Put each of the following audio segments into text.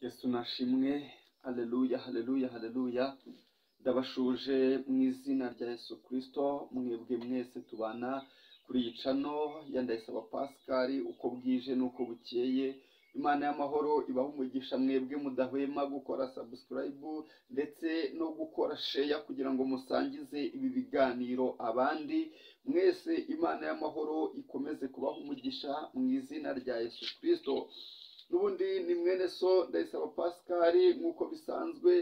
Yesu nashimwe. Haleluya, haleluya, haleluya. Ndabashuje mu izina rya Yesu Kristo, mwebwe mwese tubana kuri iyi cano ya Ndayisaba Pascal, uko bwije nuko bukeye. Imana y'amahoro ibaha umugisha mwebwe mudahwema gukora subscribe ndetse no gukora share kugira ngo musangize ibi biganiro abandi. Mwese Imana y'amahoro ikomeze kubaha umugisha mu izina rya Yesu Kristo. Nubundi ni mwene so Ndayisaba Pascal, nk'uko bisanzwe.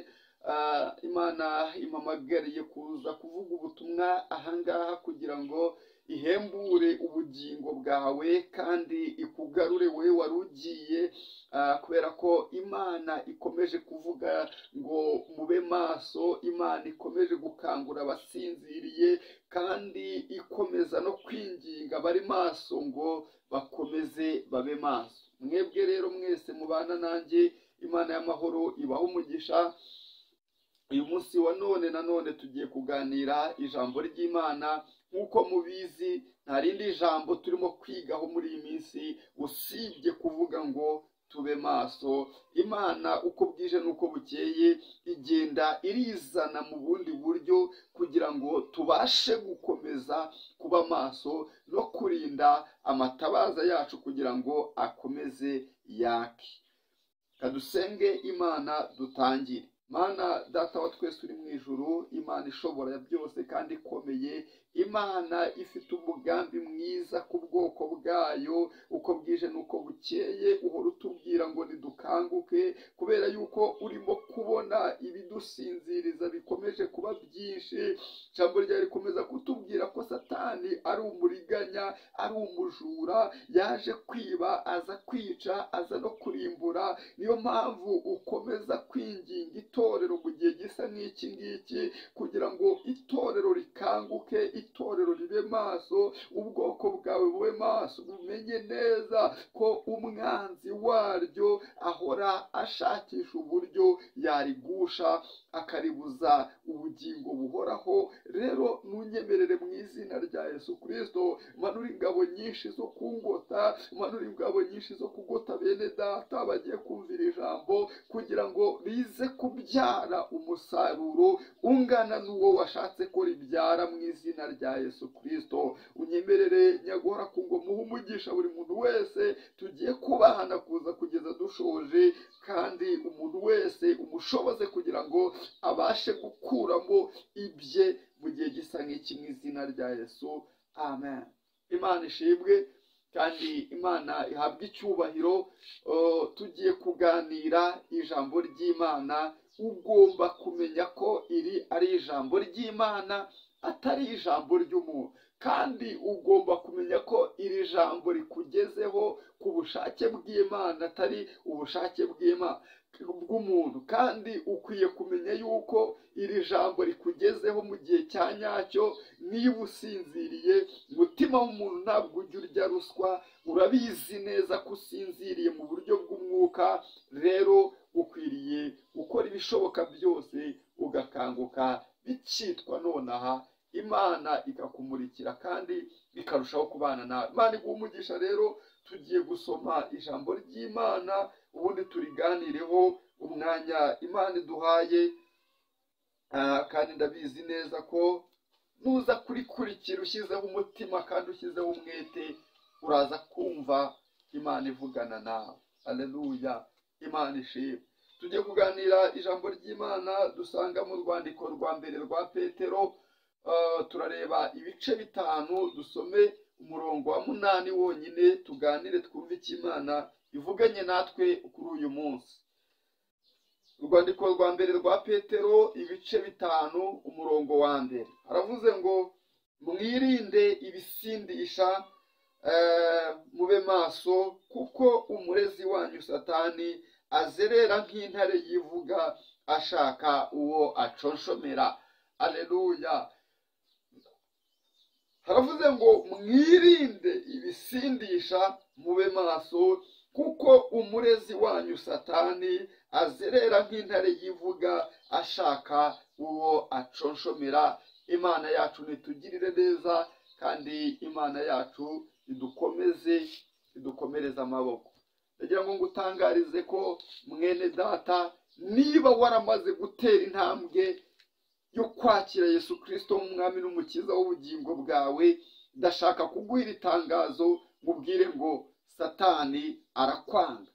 Imana impamagariye kuza kuvuga ubutumwa ahangaha kugira ngo ihembure ubugingo bwawe kandi ikugarure we wari ugiye, kubera ko Imana ikomeje kuvuga ngo mube maso. Imana ikomeje gukangura abasinziriye kandi ikomeza no kwinginga bari maso ngo bakomeze babe maso. Mwebwe rero mwese mubana nanjye, Imana y'amahoro ibaha umugisha. Uyu munsi wa none tugiye kuganira ijambo ry'Imana. Nk'uko mubizi, nta rindi jambo turimo kwigaho muri iyi minsi usibye kuvuga ngo tube maso. Imana uko bwije nuko bukeye igenda irizana mu bundi buryo kugira ngo tubashe gukomeza kuba maso no kurinda amatabaza yacu kugira ngo akomeze yake. Kadusenge Imana dutangire. Mana data wa twese uri mu ijuru, Imana ishobora byose kandi ikomeye, Imana ifite umugambi mwiza ku bwoko bwayo. Uko bwije nuko bukeye uhora utubwira ngo nidukanguke, kubera yuko urimo kubona ibidusinziriza bikomeje kuba byinshi. Ijambo ryawe rikomeza kutubwira ko Satani ari umuriganya, ari umujura, yaje kwiba, aza kwica, aza no kurimbura. Niyo mpamvu ukomeza kwinginga itorero mu gihe gisa n'iki ngiki kugira ngo itorero rikanguke, itorero ribe maso, ubwoko bwawe bube maso. Bumenye neza ko umwanzi waryo ahora ashakisha uburyo yarigusha akaribuza ubugingo buhoraho. Rero nunyemerere mu izina rya Yesu Kristo, manura ingabo nyinshi zo kungota, manura ingabo nyinshi zo kugota bene data bagiye kumvira ijambo kugira ngo rize kubyara umusaruro ungana n'uwo washatse ko ribyara mu izina rya Yesu Kristo. Unyemerere nyagora kungo muhe umugisha buri muntu wese tugiye kubahana kuza kugeza dushoje, kandi umuntu wese umushoboze kugira ngo abashe gukuramo ibye mu gihe gisa nk'iki mu izina rya Yesu. Amen. Imana ishimwe kandi Imana ihabwe icyubahiro. Tugiye kuganira ijambo ry'Imana. Ugomba kumenya ko iri ari ijambo ry'Imana, atari ijambo ry'umuntu, kandi ugomba kumenya ko iri jambo rikugezeho ku bushake bw'Imana, atari ubushake bw'umuntu. Kandi ukwiye kumenya yuko iri jambo rikugezeho mu gihe cya nyacyo. Niba usinziriye, umutima w'umuntu ntabwo ujya urya ruswa, urabizi neza ko usinziriye mu buryo bw'umwuka. Rero ukwiriye gukora ibishoboka byose ugakanguka bikitwa nonaha, Imana ikakumurikira kandi bikarushaho kubana nawe. Imana iguha umugisha. Rero tugiye gusoma ijambo ry'Imana ubundi turiganireho umwanya Imana iduhaye, kandi ndabizi neza ko nuza kurikurikira ushyizeho umutima kandi ushyizeho umwete, uraza kumva Imana ivugana nawe. Haleluya, Imana ishimwe. Tugiye kuganira ijambo ry'Imana dusanga mu rwandiko rwa mbere rwa Petero. Turareba ibice 5, dusome umurongo wa 8 wonyine, tuganire twumve icyo Imana ivuganye natwe kuri uyu munsi. Urwandiko rwa mbere rwa Petero, ibice 5, umurongo wa 1. Haravuze ngo mwirinde ibisindisha, mube maso, kuko umurezi wanyu Satani azerera nk'intare yivuga ashaka uwo aconshomera. Aleluya. Haravuze ngo mwirinde ibisindisha, mube maso, kuko umurezi wanyu Satani azerera nk'intare yivuga ashaka uwo aconshomera. Imana yacu nitugirire neza kandi Imana yacu idukomereze amaboko. ndagira ngo ngutangarize ko mwene data, niba waramaze gutera intambwe yo kwakira Yesu Kristo nk'umwami n'umukiza w'ubugingo bwawe, ndashaka kuguha iri tangazo mubwire ngo Satani arakwanga.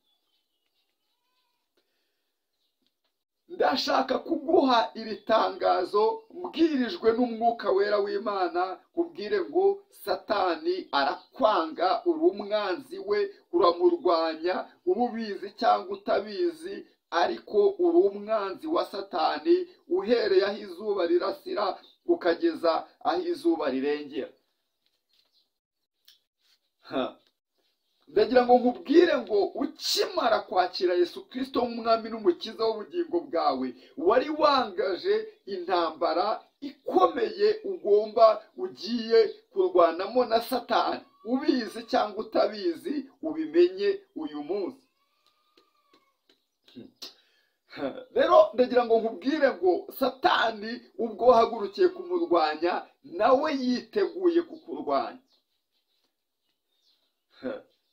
Ndashaka kuguha iri tangazo mbwirijwe n'umwuka wera w'Imana, kubwire ngo Satani arakwanga, uri umwanzi we, uramurwanya, ubizi cyangwa utabizi, ariko uri umwanzi wa Satani uhereye aho izuba rirasira ukageza aho izuba rirengera. Ndagira ngo nkubwire ngo ukimara kwakira Yesu Kristo nk'umwami n'umukiza w'ubugingo bwawe, wari wangaje intambara ikomeye ugiye kurwanamo na Satani, ubizi cyangwa utabizi, ubimenye uyu munsi. Rero ndagira ngo nkubwire ngo Satani ubwo wahagurukiye kumurwanya, nawe yiteguye kukurwanya.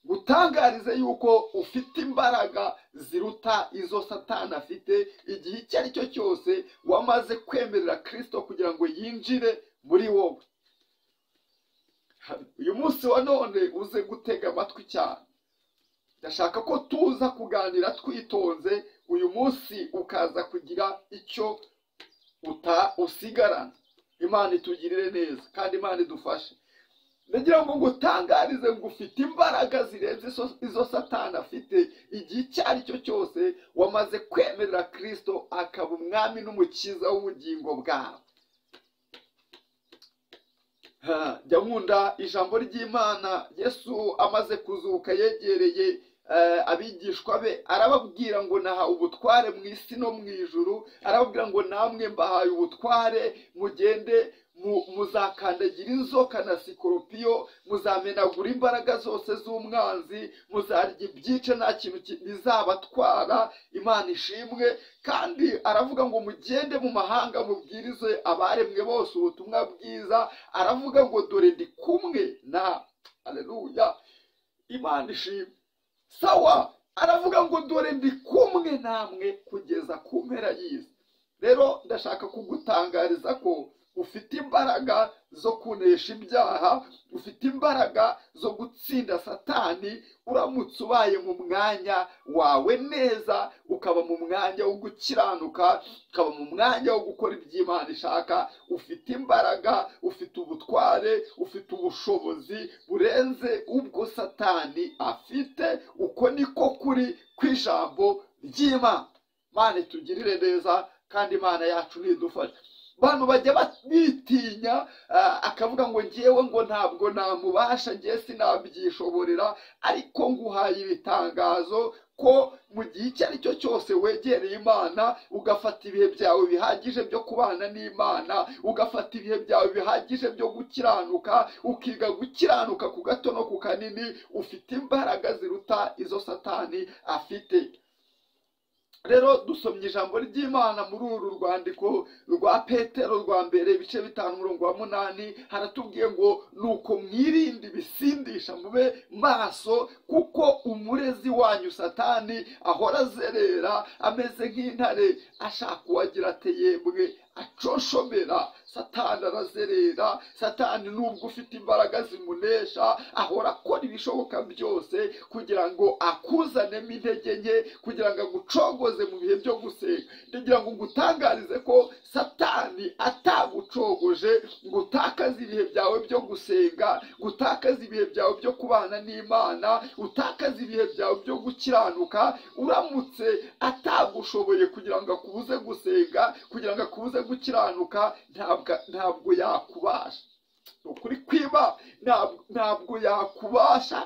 Gutangarize yuko ufite imbaraga ziruta izo Satani afite, igihe icyo ari cyo cyose wamaze kwemerera Kristo kugira ngo yinjire muri wowe. Uyu munsi wa none uze gutega amatwi cyane. Ndashaka ko tuza kuganira twitonze, uyu munsi ukaza kugira icyo usigarana. Imana itugirire neza kandi Imana idufashe. Ndagira ngo ngutangarize ngo ufite imbaraga zirenze izo Satani afite, igihe icyo ari cyo cyose wamaze kwemerera Kristo akaba umwami n'umukiza w'ubugingo bwawe. Jya nkunda ijambo ry'Imana. Yesu amaze kuzuka yegereye abigishwa be, arababwira ngo nahawe ubutware mu isi no mu ijuru, arababwira ngo namwe mbahaye ubutware, mugende muzakandagira inzoka na sikoropiyo, muzamenagura imbaraga zose z'umwanzi, muzarya ibyica, nta kintu bizabatwara. Imana ishimwe. Kandi aravuga ngo mugende mu mahanga mubwirize abaremwe bose ubutumwa bwiza, aravuga ngo dore ndi kumwe na haleluya, Imana ishimwe. Sawa, aravuga ngo dore ndi kumwe namwe kugeza ku mpera y'isi. Rero ndashaka kugutangariza ko ufite imbaraga zo kunesha ibyaha, ufite imbaraga zo gutsinda Satani, uramutse ubaye mu mwanya wawe neza, ukaba mu mwanya wo gukiranuka, ukaba mu mwanya wo gukora iby'Imana ishaka. Ufite imbaraga, ufite ubutware, ufite ubushobozi burenze ubwo Satani afite. Uko niko kuri kw'ijambo ry'Imana. Imana itugirire neza kandi Imana yacu nidufashe. Bantu bajya bitinya, akavuga ngo ngewe ngo ntabwo namubasha, ngewe sinabyishoborera, ariko nguhaye ibitangazo ko mu gihe icyo ari cyo cyose wegereye Imana, ugafata ibihe byawe bihagije byo kubana n'Imana, ugafata ibihe byawe bihagije byo gukiranuka, ukiga gukiranuka ku gato no ku kanini, ufite imbaraga ziruta izo Satani afite. Rero dusomye ijambo ry'Imana muri uru rwandiko rwa Petero rwa mbere, ibice 5:8, haratubwiye ngo nuko mwirinde ibisindisha, mube maso, kuko umurezi wanyu Satani ahora azerera ameze nk'intare ashaka uwagira ate yemwe acoshomera. Satani arazerera. Satani nubwo ufite imbaraga zimunesha, ahora akora ibishoboka byose kugira ngo akuzanemo intege nke, kugira ngo agucogoze mu bihe byo gusenga. Ndagira ngo ngutangarize ko Satani atagucogoje ngo utakaze ibihe byawe byo gusenga, gutakaza ibihe byawe byo kubana n'Imana, utakaza ibihe byawe byo gukiranuka, uramutse atagushoboye kugira ngo akubuze gusenga, kugira ngo akubuze gukiranuka, ntabwo yakubasha. Ukuri kwiba, ntabwo yakubasha.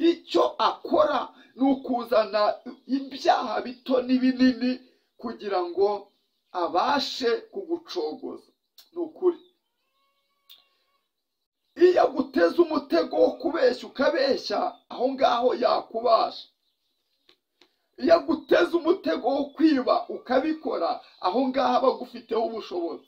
Icyo akora ni ukuzana ibyaha bito n'ibinini kugira ngo abashe kugucogoza. Ni ukuri. Iyo aguteze umutego wo kubeshya ukabeshya, aho ngaho yakubasha. Iyo aguteze umutego wo kwiba ukabikora, aho ngaho aba agufiteho ubushobozi.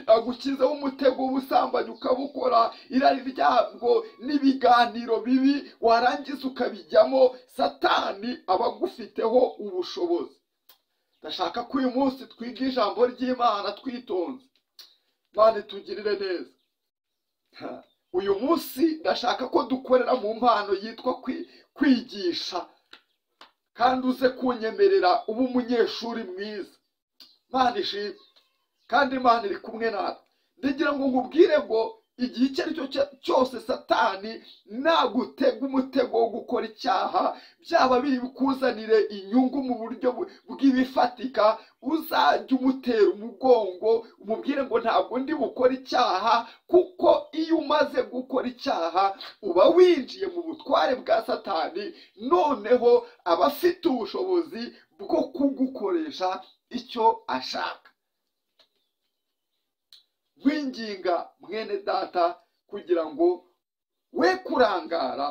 agukizaho umutego w'ubusambanyi ukabukora, irari ryabwo n'ibiganiro bibi warangiza ukabijyamo, satani aba agufiteho ubushobozi. Ndashaka ko uyu munsi twiga ijambo ry'Imana twitonze. Imana itugirire neza. Uyu munsi ndashaka ko dukorera mu mpano yitwa kwigisha, kandi uze kunyemerera uba umunyeshuri mwiza. Imana ishimwe, kandi Imana iri kumwe nawe. Ndagira ngo nkubwire ngo igihe icyo ari cyo cyose satani nagutega umutego wo gukora icyaha, byaba biri bukuzanire inyungu mu buryo bw'ibifatika, uzajya umutera umugongo umubwire ngo ntabwo ndi bukora icyaha, kuko iyo umaze gukora icyaha uba winjiye mu butware bwa satani, noneho aba afite ubushobozi bwo kugukoresha icyo ashaka. Winginga mwene data kugira ngo we kurangara,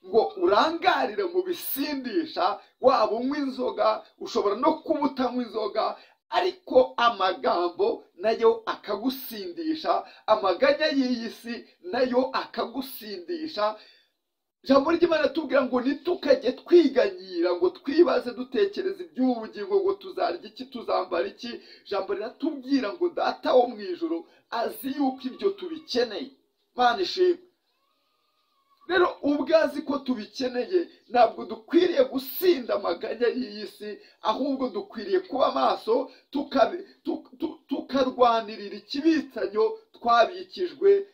ngo urangarire mu bisindisha, waba unywa inzoga, ushobora no kuba utanywa inzoga, ariko amagambo nayo akagusindisha, amaganya y'iyi si nayo akagusindisha. Ijambo ry'Imana tubwira ngo nitukajye twiganyira ngo twibaze dutekereza iby'ubu bugingo, ngo tuzarya iki, tuzambara iki. Ijambo riratubwira ngo data wo mu ijuru azi yuko ibyo tubikeneye. Imana ishimwe. Rero ubwo azi ko tubikeneye, ntabwo dukwiriye gusinda amaganya y'iyi si, ahubwo dukwiriye kuba maso tukarwanirira ikibitsanyo twabikijwe,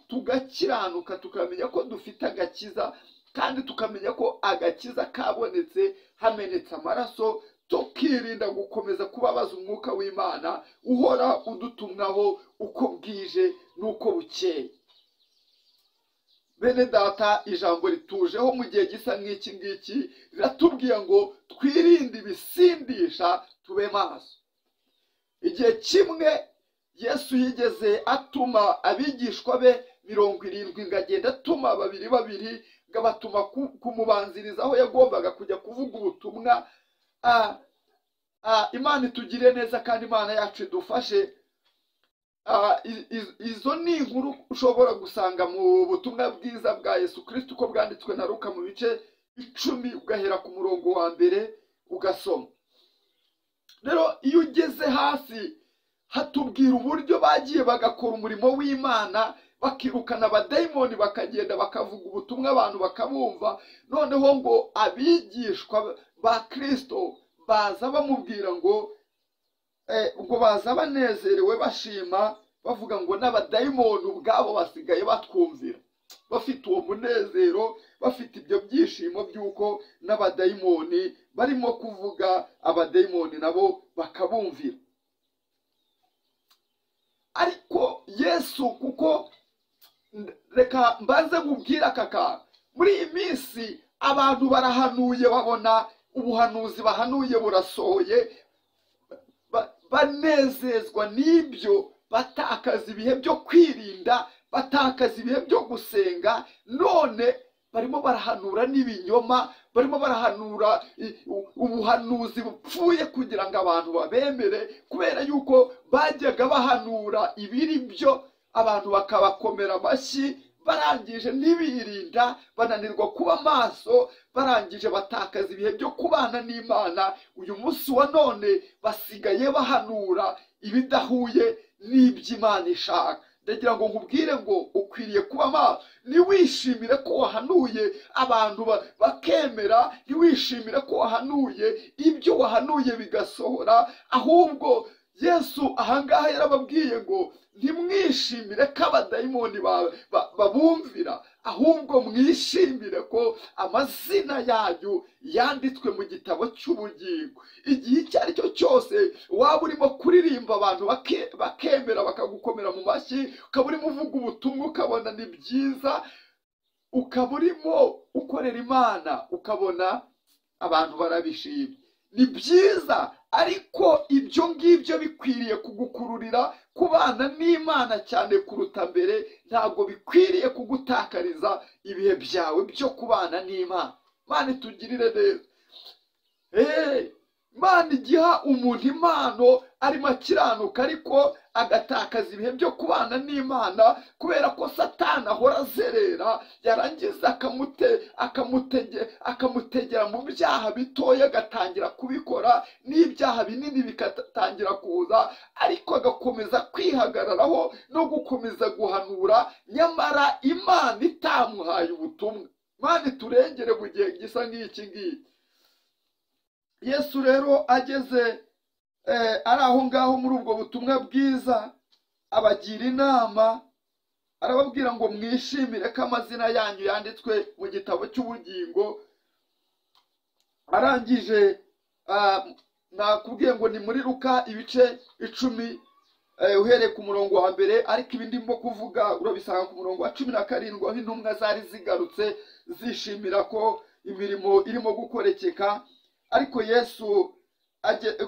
tugakiranuka, tukamenya ko dufite agakiza, kandi tukamenya ko agakiza kabonetse hamenetse amaraso, tukirinda gukomeza kubabaza umwuka w'Imana uhora udutumwaho uko bwije n'uko bukeye. Bene data, ijambo ritujeho mu gihe gisa nk'iki ngiki riratubwiye ngo twirinde ibisindisha, tube maso. Igihe kimwe Yesu yigeze atuma abigishwa be 70 ngo agenda atuma babiri ngo abatuma kumubanziriza aho yagombaga kujya kuvuga ubutumwa. Imana itugire neza kandi Imana yacu idufashe. Izo ni inkuru ushobora gusanga mu butumwa bwiza bwa Yesu Kristo uko bwanditswe na Luka mu bice 10 ugahera ku murongo wa mbere ugasoma. Rero iyo ugeze hasi hatubwira uburyo bagiye bagakora umurimo w'Imana, bakirukana abadayimoni, bakagenda bakavuga ubutumwa abantu bakabumva. Noneho ngo abigishwa ba Kristo baza bamubwira ngo baza banezerewe bashima, bavuga ngo n'abadayimoni ubwabo basigaye batwumvira. Bafite uwo munezero, bafite ibyo byishimo by'uko n'abadayimoni barimo kuvuga, abadayimoni nabo bakabumvira. Ariko Yesu, kuko reka mbanze nkubwira kaka, muri iyi minsi abantu barahanuye, babona ubuhanuzi bahanuye burasohoye, banezezwa n'ibyo, batakaza ibihe byo kwirinda, batakaza ibihe byo gusenga, none barimo barahanura n'ibinyoma, barimo barahanura ubuhanuzi bupfuye kugira ngo abantu babemere, kubera yuko bajyaga bahanura ibiri byo, abantu bakabakomera amashyi, barangije ntibirinda, bananirwa kuba maso, barangije batakaza ibihe byo kubana n'Imana. Uyu munsi wa none basigaye bahanura ibidahuye n'iby'Imana ishaka. Ndagira ngo nkubwire ngo ukwiriye kuba maso. Ntiwishimire ko wahanuye abantu bakemera, ntiwishimire ko wahanuye ibyo wahanuye bigasohora, ahubwo Yesu ahangaha yarababwiye ngo ntimwishimire ko abadayimoni babumvira, ahubwo mwishimire ko amazina yanyu yanditswe mu gitabo cy'ubugingo. Igihe icyo ari cyo cyose waba urimo kuririmba, abantu bakemera bakagukomera mu mashyi, ukaba urimo uvuga ubutumwa ukabona ni byiza, ukaba urimo ukorera Imana ukabona abantu barabishimye, ni byiza. Ariko ibyo ngibyo bikwiriye kugukururira kubana n'Imana cyane kuruta mbere, ntabwo bikwiriye kugutakariza ibihe byawe byo kubana n'Imana. Imana itugirire neza. Imana igiha umuntu impano arimo akiranuka ariko agatakaza ibihe byo kubana n'Imana kubera ko Satani ahora azerera, yarangiza akamutegera mu byaha bitoya agatangira kubikora, n'ibyaha binini bikatangira kuza, ariko agakomeza kwihagararaho no gukomeza guhanura, nyamara Imana itamuhaye ubutumwa. Imana iturengere mu gihe gisa nk'iki ngiki. Yesu rero ageze ari aho ngaho muri ubwo butumwa bwiza, abagira inama, arababwira ngo mwishimire ko amazina yanyu yanditswe mu gitabo cy'ubugingo. Arangije nakubwiye ngo ni muri Luka ibice 10 uhereye ku murongo wa mbere, ariko ibindi ndimo kuvuga urabisanga ku murongo wa 17 aho intumwa zari zigarutse zishimira ko imirimo irimo gukorekeka. Ariko Yesu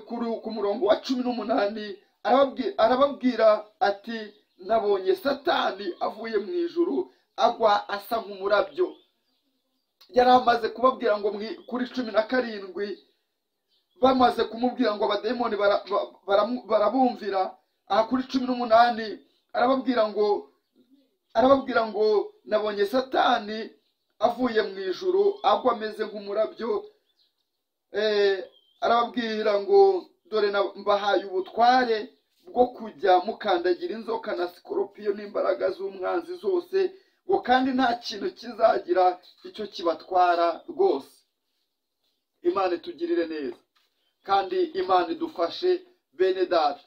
ku murongo wa 18 arababwira ati nabonye Satani avuye mu ijuru agwa asa nk'umurabyo. Yari amaze kubabwira ngo kuri 17 bamaze kumubwira ngo abadayimoni barabumvira. Aha kuri 18 arababwira ngo nabonye Satani avuye mu ijuru agwa ameze nk'umurabyo. Arababwira ngo dore mbahaye ubutware bwo kujya mukandagira inzoka na sikoropiyo n'imbaraga z'umwanzi zose, ngo kandi nta kintu kizagira icyo kibatwara rwose. Imana itugirire neza kandi Imana idufashe bene data.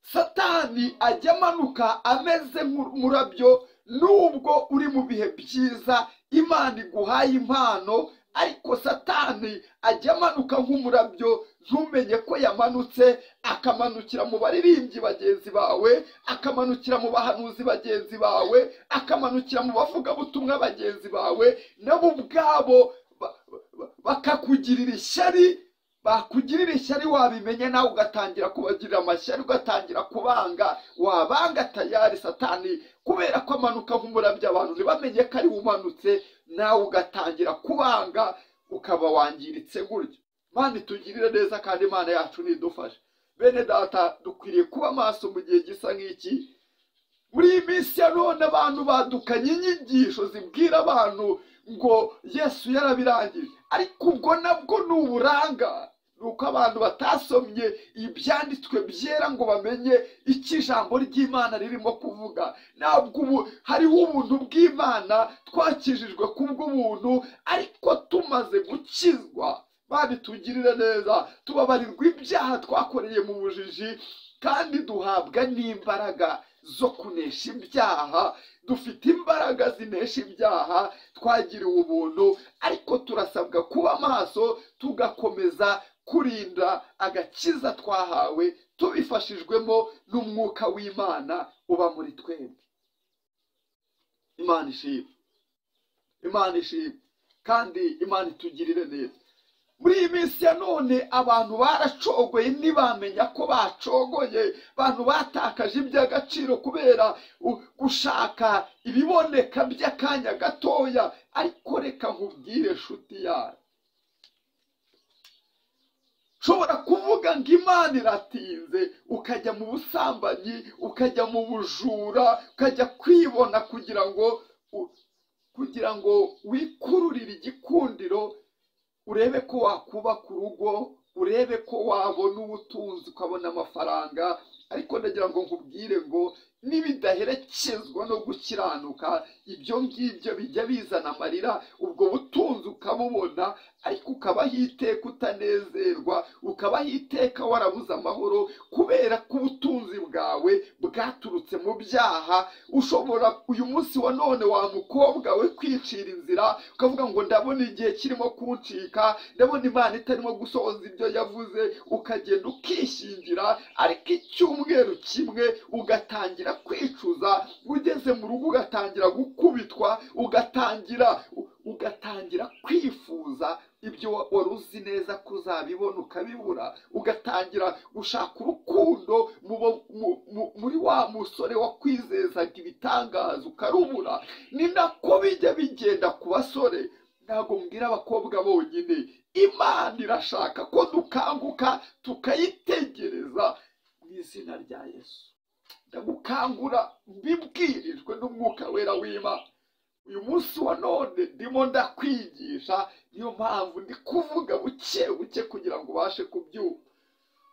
Satani ajya amanuka ameze nk'umurabyo, nubwo uri mu bihe byiza Imana iguhaye impano, ariko Satani ajya amanuka nk'umurabyo ntumenye ko yamanutse, akamanukira mu baririmbyi bagenzi bawe, akamanukira mu bahanuzi bagenzi bawe, akamanukira mu bavugabutumwa bagenzi bawe, nabo ubwabo bakakugirira ishyari. Bakugirira ishyari wabimenye, nawe ugatangira kubagirira amashyari, ugatangira kubanga, wabanga tayari Satani kubera ko amanuka nk'umurabyo abantu ntibamenye ko ari umanutse, nawe ugatangira kubanga ukaba wangiritse gutyo. Imana itugirire neza kandi Imana yacu nidufashe. Bene data, dukwiriye kuba maso mu gihe gisa nk'iki. Muri iyi minsi ya none abantu badukanye inyigisho zibwira abantu ngo Yesu yarabirangije, ariko ubwo nabwo ni uburanga. Nuko abantu batasomye ibyanditswe byera ngo bamenye icyo ijambo ry'Imana ririmo kuvuga. Ntabwo ubu hariho ubuntu bw'Imana, twakijijwe kubw'ubuntu, ariko tumaze gukizwa Imana itugirire neza, tubabarirwa ibyaha twakoreye mu bujiji, kandi duhabwa n'imbaraga zo kunesha ibyaha. Dufite imbaraga zinesha ibyaha, twagiriwe ubuntu, ariko turasabwa kuba maso, tugakomeza kurinda agakiza twahawe, tubifashijwemo n'umwuka w'Imana uba muri twebwe. Imana ishimwe, Imana ishimwe kandi Imana itugirire neza. Muri iyi minsi ya none abantu baracogoye ntibamenya ko bacogoye. Abantu batakaje iby'agaciro kubera gushaka ibiboneka by'akanya gatoya. Ariko reka nkubwire nshuti yawe, ushobora kuvuga ngo Imana iratinze, ukajya mu busambanyi, ukajya mu bujura, ukajya kwibona kugira ngo wikururire igikundiro, urebe ko wakubaka urugo, urebe ko wabona ubutunzi ukabona amafaranga. Ariko ndagira ngo nkubwire ngo nibidaherekezwa no gukiranuka, ibyo ngibyo bijya bizana amarira. Ubwo butunzi ukabubona, ariko ukabaho iteka utanezerwa, ukabaho iteka warabuze amahoro, kubera ko ubutunzi bwawe bwaturutse mu byaha. Ushobora uyu munsi wa none wa mukobwa we kwicira inzira, ukavuga ngo ndabona igihe kirimo kuncika, ndabona Imana itarimo gusohoza ibyo yavuze, ukagenda ukishingira, ariko icyumweru kimwe ugatangira kwicuza, ugeze mu rugo ugatangira gukubitwa, ugatangira kwifuza ibyo wari uzi neza ko uzabibona ukabibura, ugatangira gushaka urukundo muri wa musore wakwizezaga ibitangaza ukarubura. Ni nako bijya bigenda ku basore, ntabwo mbwira abakobwa bonyine. Imana irashaka ko dukanguka tukayitegereza, izina rya Yesu ndagukangura mbibwirijwe n'umwuka wera w'Imana. Uyu munsi wa none ndimo ndakwigisha, niyo mpamvu ndi kuvuga buke buke kugira ngo ubashe kubyumva.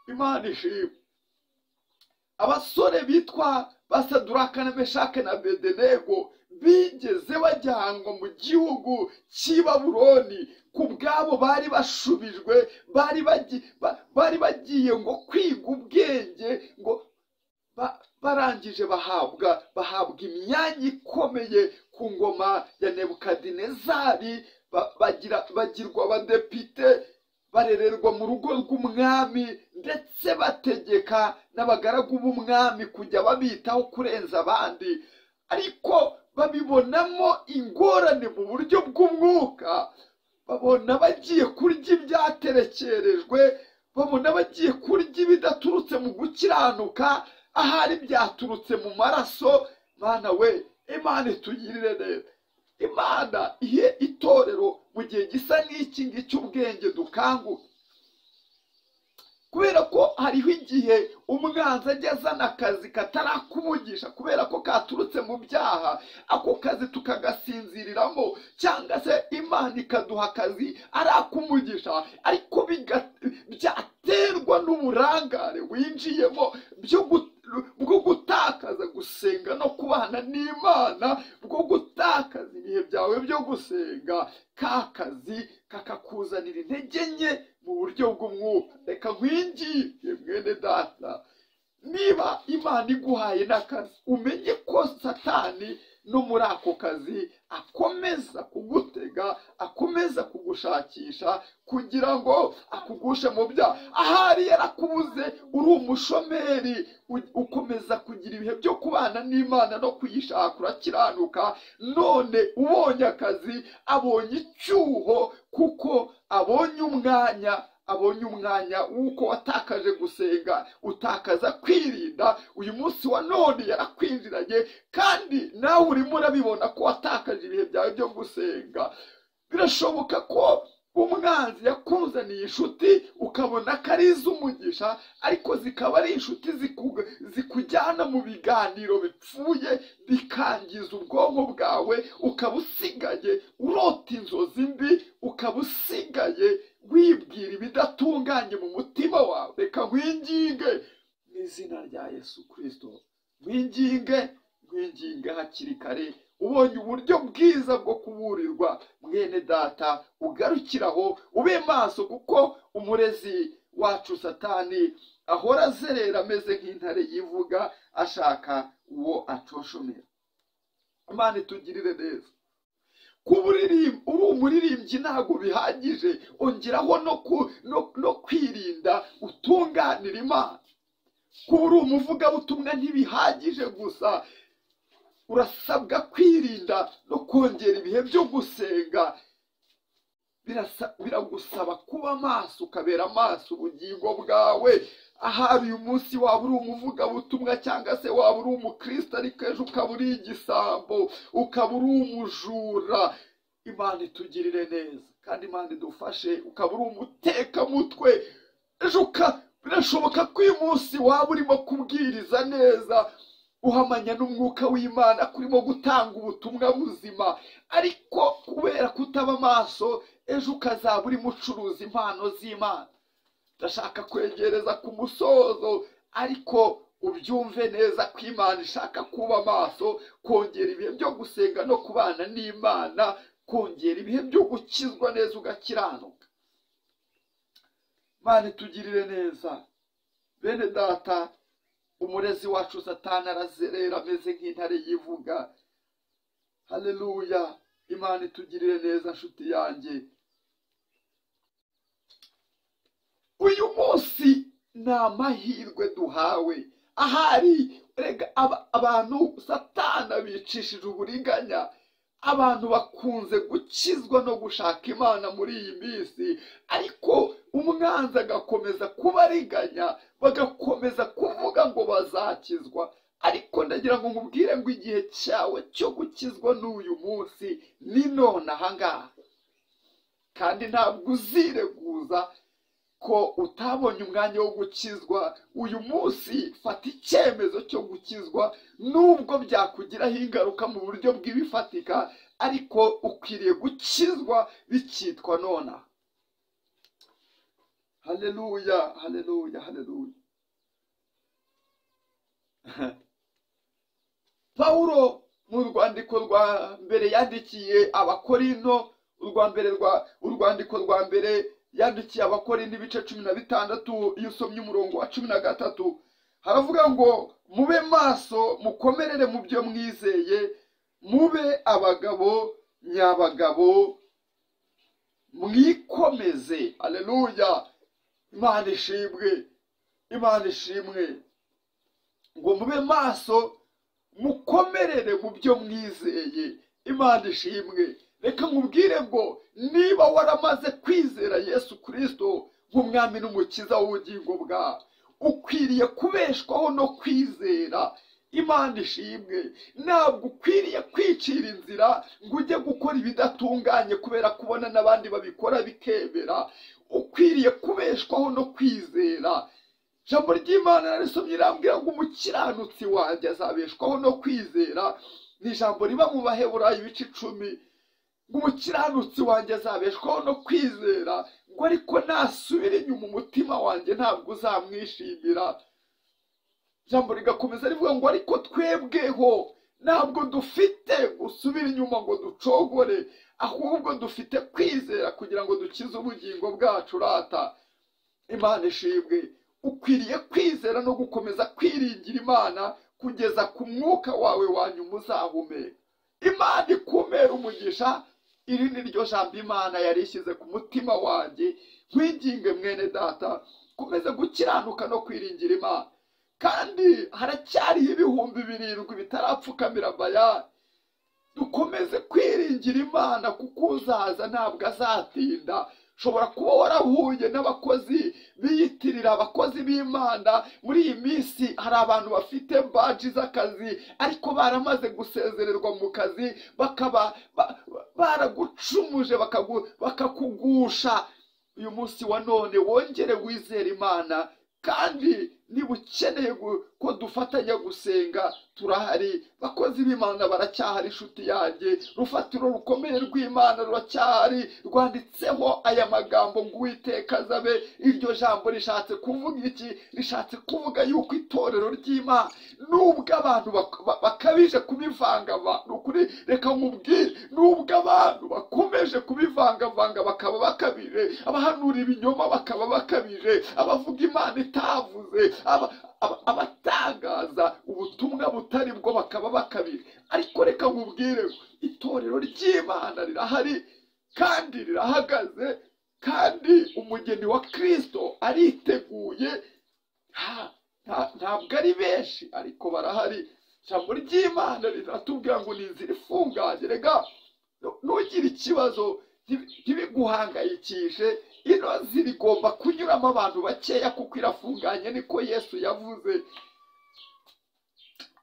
Imana ishimwe. Abasore bitwa Basaduraka na Meshake na Abedenego bigeze bajyanwa mu gihugu cy'i Babuloni. Ku bwabo bari bashubijwe, bari bagiye ngo kwiga ubwenge, ngo barangije bahabwa imyanya ikomeye ku ngoma ya Nebukadinezari, bagirwa abadepite, barererwa mu rugo rw'umwami, ndetse bategeka n'abagaragu b'umwami kujya babitaho kurenza abandi. Ariko babibonamo ingorane mu buryo bw'umwuka, babona bagiye kurya ibyaterekerejwe, babona bagiye kurya ibidaturutse mu gukiranuka, ahari byaturutse mu maraso. Mana we, Imana itugirire neza. Imana ihe itorero mu gihe gisa n'iki ngiki ubwenge dukanguka, kubera ko hariho igihe umwanzi ajya azana akazi katarakuvugisha kubera ko katurutse mu byaha, ako kazi tukagasinziriramo, cyangwa se Imana ikaduha akazi arakumugisha, ariko byaterwa n'uburangare winjiyemo bwo gutakaza gusenga no kubana n'Imana, bwo gutakaza ibihe byawe byo gusenga. Ka kazi kakakuzanira intege nke mu buryo bw'umwuka. Reka nkwinginge mwene data, niba Imana iguhaye n'akazi, umenye ko Satani no muri ako kazi akomeza kugutega, akomeza kugushakisha kugira ngo akugushe mu byaha. Ahari yarakubuze uri umushomeri, ukomeza kugira ibihe byo kubana n'Imana no kuyishaka, urakiranuka. None ubonye akazi, abonye icyuho, kuko abonye umwanya w'uko watakaje gusenga, utakaza kwirinda. Uyu munsi wa none yarakwinjiranye, kandi nawe urimo urabibona ko watakaje ibihe byawe byo gusenga. Birashoboka ko umwanzi yakuzaniye inshuti ukabona ko ari iz'umugisha, ariko zikaba ari inshuti zikujyana mu biganiro bipfuye, bikangiza ubwonko bwawe, ukaba usigaye urota inzozi mbi, ukaba usigaye wibwira ibidatunganye mu mutima wawe. Reka nkwinginge mu izina rya Yesu Kristo, nkwinginge hakiri kare. Ubonye uburyo bwiza bwo kuburirwa, mwene data, ugarukiraho, ube maso, kuko umurezi wacu Satani ahora azerera ameze nk'intare yivuga, ashaka uwo acoshomera. Imana itugirire neza. Kuba uri umuririmbyi ntabwo bihagije, ongeraho no kwirinda, utunganira Imana. Kuba uri umuvugabutumwa ntibihagije gusa, urasabwa kwirinda no kongera ibihe byo gusenga. Biragusaba kuba maso, ukabera maso ubugingo bwawe. Ahari uyu munsi waba uri umuvugabutumwa cyangwa se waba uri umukristo, ariko ejo ukaba uri igisambo, ukaba uri umujura. Imana itugirire neza, kandi Imana idufashe. Ukaba uri umutekamutwe, ejo birashoboka ko uyu munsi waba urimo kubwiriza neza, uhamanya n'umwuka w'Imana, kurimo gutanga ubutumwa buzima, ariko kubera kutaba maso, ejo ukazaba urimo ucuruza impano z'Imana. Ndashaka kwegereza ku musozo, ariko ubyumve neza ko Imana ishaka kuba maso, kongera ibihe byo gusenga no kubana n'Imana, kongera ibihe byo gukizwa neza ugakiranuka. Imana itugirire neza. Bene data, umurezi wacu Satani arazerera ameze nk'intare yivuga. Haleluya. Imana itugirire neza, nshuti yanjye. Uyu munsi ni amahirwe duhawe. Ahari abantu Satani abicishije uburiganya, abantu bakunze gukizwa no gushaka Imana muri iyi minsi, ariko umwanzi agakomeza kubariganya, bagakomeza kuvuga ngo bazakizwa. Ariko ndagira ngo nkubwire ngo igihe cyawe cyo gukizwa n'uyu munsi ni none aha ngaha, kandi ntabwo uzireguza. ariko utabonye umwanya wo gukizwa, uyu munsi fata icyemezo cyo gukizwa, nubwo byakugiraho ingaruka mu buryo bw'ibifatika, ariko ukwiriye gukizwa bikitwa nonaha. Haleluya, haleluya, haleluya. Pawulo mu rwandiko rwa mbere yandikiye Abakorinto, urwandiko rwa mbere yandikiye Abakorinto ibice 16, iyo usomye umurongo wa 13 haravuga ngo mube maso, mukomerere mu byo mwizeye, mube abagabo nyabagabo, mwikomeze. Haleluya, Imana ishimwe, Imana ishimwe. Ngo mube maso, mukomerere mu byo mwizeye. Imana ishimwe. Reka nkubwire ngo niba waramaze kwizera Yesu Kristo nk'umwami n'umukiza w'ubugingo bwawe, ukwiriye kubeshwaho no kwizera. Imana ishimwe. Ntabwo ukwiriye kwicira inzira ngo ujye gukora ibidatunganye kubera kubona n'abandi babikora bikemera. Ukwiriye kubeshwaho no kwizera. Ijambo ry'Imana narisomye rirambwira ngo umukiranutsi wanjye azabeshwaho no kwizera. Ni ijambo riba mu Baheburayo ibice 10. Ngo umukiranutsi wanjye azabeshwaho no kwizera, ngo ariko nasubira inyuma umutima wanjye ntabwo uzamwishimira. Ijambo rigakomeza rivuga ngo ariko twebweho ntabwo dufite gusubira inyuma ngo ducogore, ahubwo dufite kwizera kugira ngo dukize ubugingo bwacu rata. Imana ishimwe. Ukwiriye kwizera no gukomeza kwiringira Imana kugeza ku mwuka wawe wa nyuma uzahumeka. Imana ikumera umugisha. Iri ni ryo jambo Imana yari ishyize ku mutima wanjye. Nkwinginge mwene data, komeza gukiranuka no kwiringira Imana. Kandi haracyariho 7,000 bitarapfukamira Bayali. Dukomeze kwiringira Imana kuko uzaza ntabwo azatinda. Ushobora kuba warahuye n'abakozi biyitirira abakozi b'Imana. Muri iyi minsi hari abantu bafite baji z'akazi ariko baramaze gusezererwa mu kazi, bakaba baragucumuje bakakugusha. Uyu munsi wa none wongere wizere Imana, kandi niba ukeneye ko dufatanya gusenga turahari. Bakozi b'Imana baracyahari inshuti yanjye. Rufatiro rukomeye rw'Imana ruracyahari, rwanditseho aya magambo ngo Uwiteka azabe. Iryo jambo rishatse kuvuga iki? Rishatse kuvuga yuko itorero ry'Imana nubwo abantu bakabije kubivangavanga, nukuri reka nkubwire, nubwo abantu bakomeje kubivangavanga bakaba bakabije, abahanura ibinyoma bakaba bakabije, abavuga Imana itavuze, abatangaza ubutumwa butari bwo bakaba bakabije, ariko reka nkubwire itorero ry'Imana rirahari kandi rirahagaze, kandi umugeni wa Kristo ariteguye. Ntabwo ari benshi ariko barahari. Ijambo ry'Imana riratubwira ngo ni inzira ifunganye. Rega nugira ikibazo ntibiguhangayikishe, ino nzira igomba kunyuramo abantu bakeya kuko irafunganye, niko Yesu yavuze.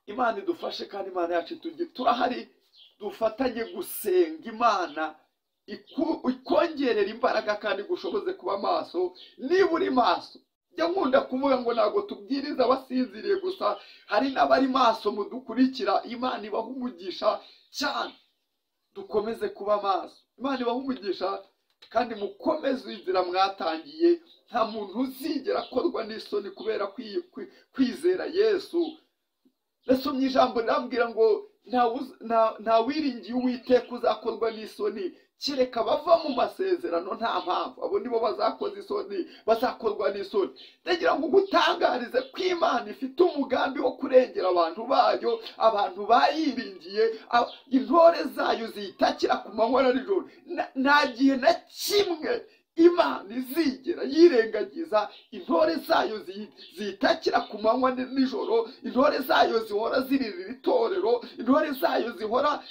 Imana idufashe kandi Imana yacu turahari. Dufatanye gusenga Imana ikongerera imbaraga kandi gushoboze kuba maso. Niba uri maso, jya nkunda kuvuga ngo ntabwo tubwiriza abasinziriye gusa, hari n'abari maso mudukurikira. Imana ibaha umugisha cyane. Dukomeze kuba maso. Imana ibaha umugisha kandi mukomeze inzira mwatangiye. Nta muntu uzigera akorwa n'isoni kubera kwizera Yesu. Nasomye ijambo rirambwira ngo nta wiringiye Uwiteka uzakorwa n'isoni, kereka bava mu masezerano nta mpamvu. Abo nibo bazakorwa n'isoni. Ndagira ngo gutangarize ko Imana ifite umugambi wo kurengera abantu bayo, abantu bayiringiye, intore zayo ziyitakira ku manywa na nijoro. Nta gihe na kimwe Imana izigera yirengagiza intore zayo ziyitakira ku manywa nijoro. Intore zayo zihora ziririra itorero, intore zayo zihora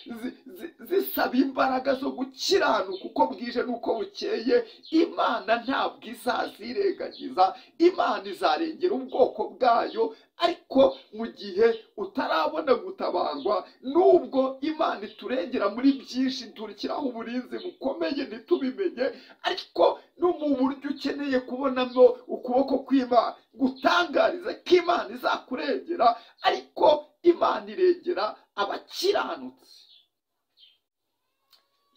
zisaba imbaraga zo gukiranuka uko bwije n'uko bukeye. Imana ntabwo izazirengagiza. Imana izarengera ubwoko bwayo, ariko mu gihe utarabona gutabarwa, nubwo Imana iturengera muri byinshi turikiraho uburinzi bukomeye ntitubimenye, ariko no mu buryo ukeneye kubonamo ukuboko kw'Imana gutangariza ko Imana izakurengera, ariko Imana irengera abakiranutsi.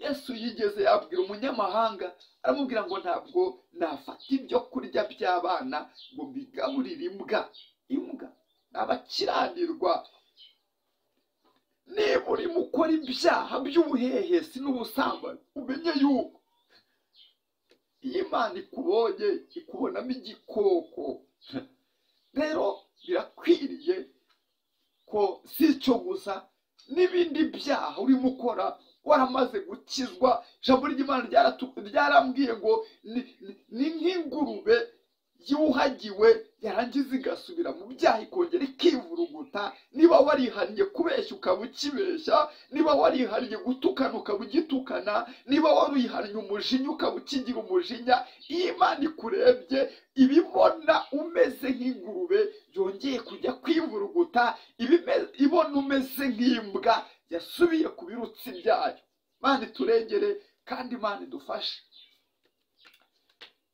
Yesu yigeze yabwira umunyamahanga, aramubwira ngo ntabwo nafata ibyo kurya by'abana ngo mbigaburire imbwa. Imbwa ni abakiranirwa. Niba urimo ukora ibyaha by'ubuhehesi n'ubusambanyi, umenye yuko iyo Imana ikubonye ikubonamo igikoko. Rero birakwiriye ko si icyo gusa, n'ibindi byaha urimo ukora waramaze gukizwa. Ijambo ry'Imana ryarambwiye ngo ni nk'ingurube yuhagiwe yarangiza igasubira mu byaha ikongera ikivuruguta. Niba warihariye kubeshya ukaba ukibeshya, niba warihariye gutukana ukaba ugitukana, niba warihariye umujinya ukaba ukigira umujinya, iyo Imana ikurebye ibibona umeze nk'ingurube yongeye kujya kwivuruguta, ibona umeze nk'imbwa yasubiye ku birutsi byayo. Imana iturengere kandi Imana idufashe.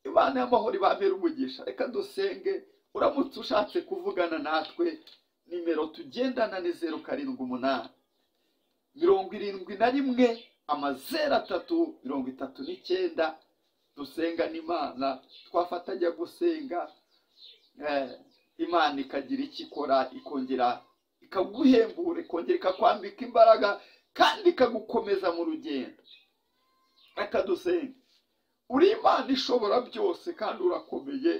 Imana y'amahoro ibambere umugisha. Reka dusenge. Uramutse ushatse kuvugana natwe, nimero tugendana ni 078 71 0339. Dusenga n'Imana, twafatanya gusenga, Imana ikagira icyo ikora, ikongera ikaguhembura, ikongera ikakwambika imbaraga kandi ikagukomeza mu rugendo. Reka dusenge. Uri Imana ishobora byose kandi urakomeye.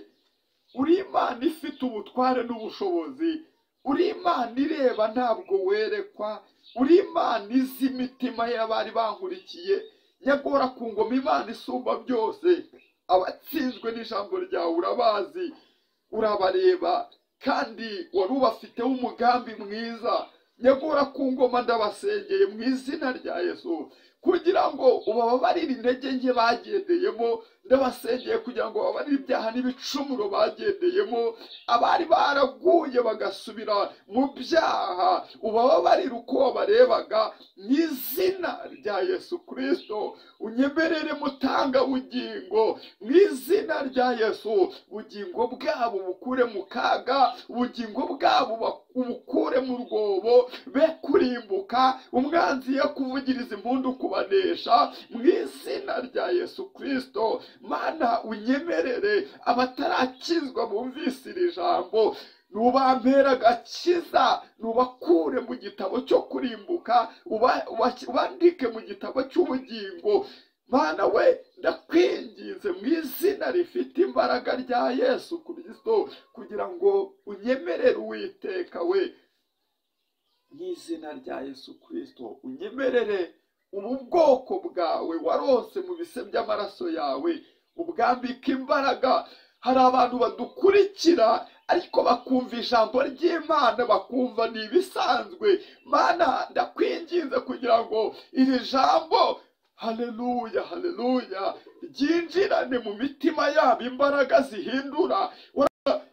Uri Imana ifite ubutware n'ubushobozi. Uri Imana ireba ntabwo werekwa. Uri Imana izi imitima y'abari bankurikiye. Nyagora ku ngoma, Imana isumba byose. Abatsinzwe n'ijambo ryawe urabazi, urabareba kandi wari ubafiteho umugambi mwiza. Nyagora ku ngoma ndabasengeye mu izina rya Yesu, kugira ngo ubabarire intege nke bagendeyemo. Ndabasengeye kugira ngo babarire ibyaha n'ibicumuro bagendeyemo. Abari baraguye bagasubira mu byaha, ubabarire uko wabarebaga mu izina rya Yesu Kristo. Unyemerere mutanga bugingo mu izina rya Yesu. Ubugingo bwabo bukure mu kaga, ubugingo bwabo ubukure mu rwobo, be kurimbuka, umwanzi ye kuvugiriza impundu kubanesha mu izina rya Yesu Kristo. Mana unyemerere abatarakizwa bumvise iri jambo, nubampera agakiza, nubakure mu gitabo cyo kurimbuka, ubandike mu gitabo cy'ubugingo. Mana we, ndakwinginze mu izina rifite imbaraga rya Yesu Kristo, kugira ngo unyemerere Uwiteka we, mu izina rya Yesu Kristo. Unyemerere ubu bwoko bwawe warose mu bise by'amaraso yawe, ubwambika imbaraga. Hari abantu badukurikira ariko bakumva ijambo ry'Imana bakumva ni ibisanzwe. Mana ndakwinginze kugira ngo iri jambo, haleluya haleluya, ryinjirane mu mitima yabo, imbaraga zihindura.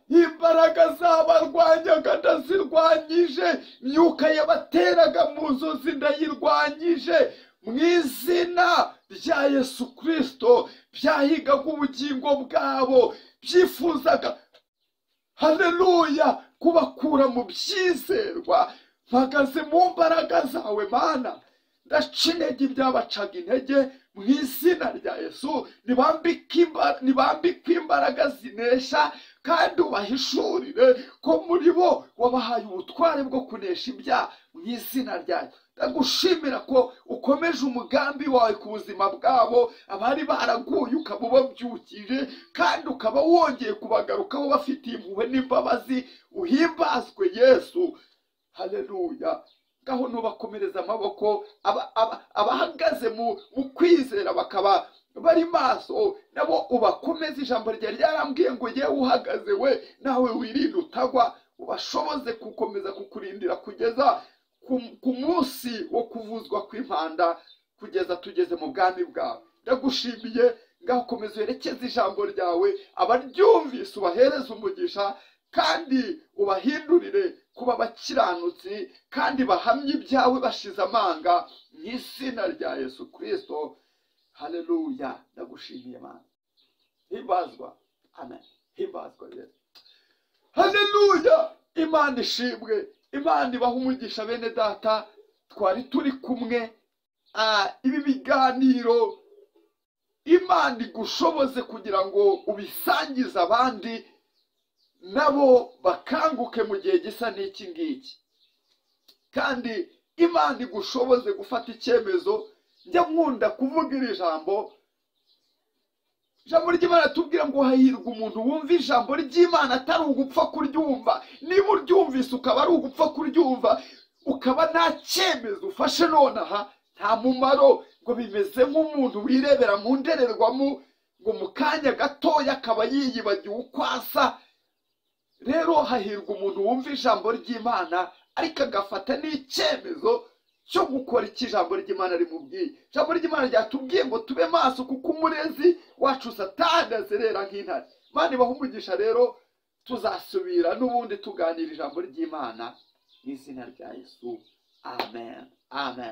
Imbaraga zabarwanyaga ndazirwanyije, myuka yabateraga mu nzozi ndayirwanyije mu izina rya Yesu Kristo. Byahigaga ubugingo bwabo, byifuzaga, haleluya, kubakura mu byizerwa. Mpagaze mu mbaraga zawe Mana, ndaca intege ibyabacaga intege mu izina rya Yesu. Nibambike imbaraga zinesha, kandi ubahishurire ko muri bo wabahaye ubutware bwo kunesha ibyaha mu izina ryayo. Ndagushimira ko ukomeje umugambi wawe ku buzima bwabo. Abari baraguye ukaba ubabyukije, kandi ukaba wongeye kubagarukaho bafitiye impuhwe n'imbabazi. Uhimbazwe Yesu, haleluya. Ngaho nubakomereza amaboko, abahagaze mu kwizera bakaba bari maso, nabo ubakomeze. Ijambo ryari ryarambwiye ngo yewe uhagaze we, nawe wirinde utagwa. Ubashoboze gukomeza kukurindira kugeza ku munsi wo kuvuzwa kw'impanda, kugeza tugeze mu bwami bwawe. Ndagushimiye. Ngaho komeza werekeze ijambo ryawe, abaryumvise ubahereze umugisha. kandi ubahindurire kuba abakiranutsi kandi bahamye ibyawe bashize amanga mu izina rya Yesu Kristo. Haleluya. Ndagushimiye Mana. Himbazwa. Amen. Himbazwa Yesu. Haleluya. Imana ishimwe. Imana ibaha umugisha bene data. Twari turi kumwe. Ibi biganiro Imana igushoboze kugira ngo ubisangize abandi nabo bakanguke mu gihe gisa n'iki ngiki. Kandi Imana igushoboze gufata icyemezo. Njya nkunda kuvuga iri jambo ry'Imana tubwira ngo hahirwa umuntu wumva ijambo ry'Imana atari ugupfa kuryumva. Niba uryumvise ukaba ari ugupfa kuryumva, ukaba nta cyemezo ufashe nonaha, nta mumaro, ngo bimeze nk'umuntu wirebera mu ndorerwamo ngo mu kanya gatoya akaba yiyibagiwe uko asa. Rero hahirwa umuntu wumva ijambo ry'Imana ariko agafata n'icyemezo cyo gukora icyo ijambo ry'Imana rimubwiye. Ijambo ry'Imana ryatubwiye ngo tube maso kuko umurezi wacu Satani azerera nk'intare. Imana ibaha umugisha. Rero tuzasubira n'ubundi tuganira ijambo ry'Imana mu izina rya Yesu. Amen. Amen.